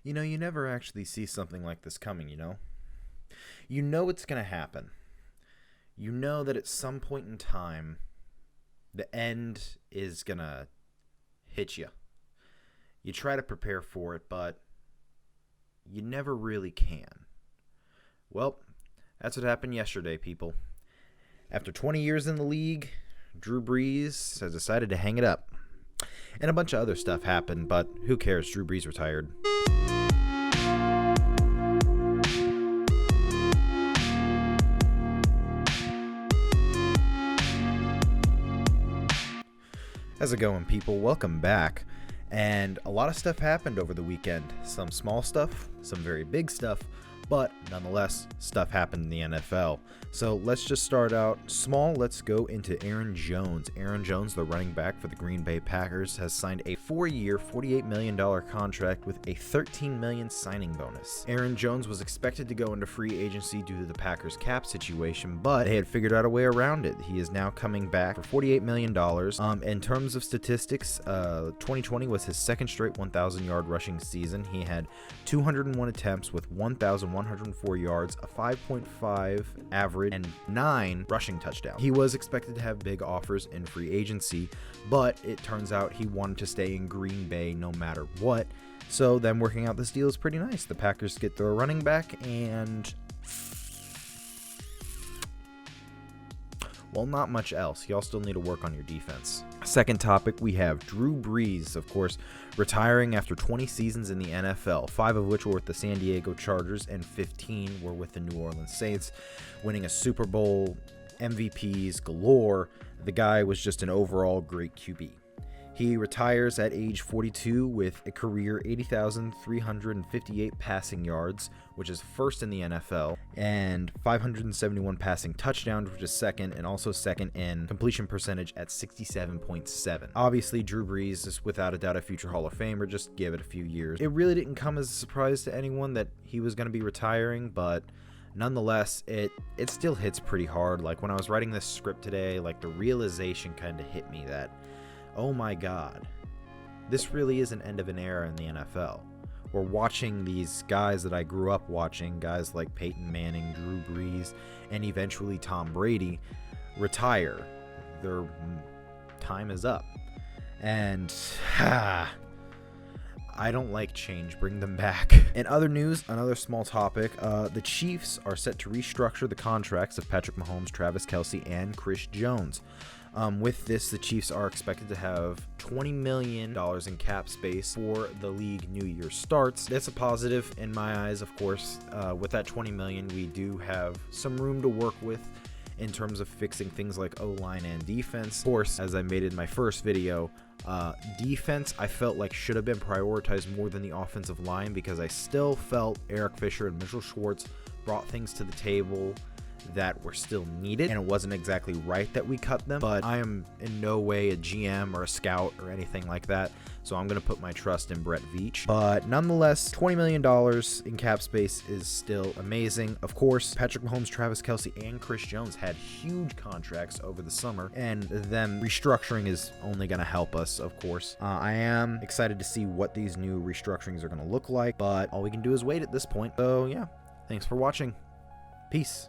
You never actually see something like this coming, you know? You know it's going to happen. You know that at some point in time, the end is going to hit you. You try to prepare for it, but you never really can. Well, that's what happened yesterday, people. After 20 years in the league, Drew Brees has decided to hang it up. And a bunch of other stuff happened, but who cares? Drew Brees retired. How's it going, people? Welcome back. And a lot of stuff happened over the weekend. Some small stuff, some very big stuff, but nonetheless, stuff happened in the NFL. So let's just start out small. Let's go into Aaron Jones. Aaron Jones, the running back for the Green Bay Packers, has signed a 4-year, $48 million contract with a $13 million signing bonus. Aaron Jones was expected to go into free agency due to the Packers cap situation, but they had figured out a way around it. He is now coming back for $48 million. In terms of statistics, 2020 was his second straight 1,000-yard rushing season. He had 201 attempts with 1,104 yards, a 5.5 average, and 9 rushing touchdowns. He was expected to have big offers in free agency, but it turns out he wanted to stay in Green Bay no matter what. So them working out this deal is pretty nice. The Packers get their running back and, well, not much else. Y'all still need to work on your defense. Second topic, we have Drew Brees, of course, retiring after 20 seasons in the NFL, 5 of which were with the San Diego Chargers and 15 were with the New Orleans Saints, winning a Super Bowl, MVPs galore. The guy was just an overall great QB. He retires at age 42 with a career 80,358 passing yards, which is first in the NFL, and 571 passing touchdowns, which is second, and also second in completion percentage at 67.7. Obviously, Drew Brees is without a doubt a future Hall of Famer. Just give it a few years. It really didn't come as a surprise to anyone that he was going to be retiring, but nonetheless, it still hits pretty hard. Like, when I was writing this script today, like, the realization kind of hit me that, oh my God, this really is an end of an era in the NFL. We're watching these guys that I grew up watching, guys like Peyton Manning, Drew Brees, and eventually Tom Brady, retire. Their time is up. And I don't like change. Bring them back. In other news, another small topic, the Chiefs are set to restructure the contracts of Patrick Mahomes, Travis Kelce, and Chris Jones. With this, the Chiefs are expected to have $20 million in cap space for the league New Year starts. That's a positive in my eyes, of course. With that $20 million, we do have some room to work with in terms of fixing things like O-line and defense. Of course, as I made in my first video, defense I felt like should have been prioritized more than the offensive line because I still felt Eric Fisher and Mitchell Schwartz brought things to the table that were still needed, and it wasn't exactly right that we cut them, but I am in no way a GM or a scout or anything like that, so I'm going to put my trust in Brett Veach. But nonetheless, $20 million in cap space is still amazing. Of course, Patrick Mahomes, Travis Kelce, and Chris Jones had huge contracts over the summer, and them restructuring is only going to help us, of course. I am excited to see what these new restructurings are going to look like, but all we can do is wait at this point. So yeah, thanks for watching. Peace.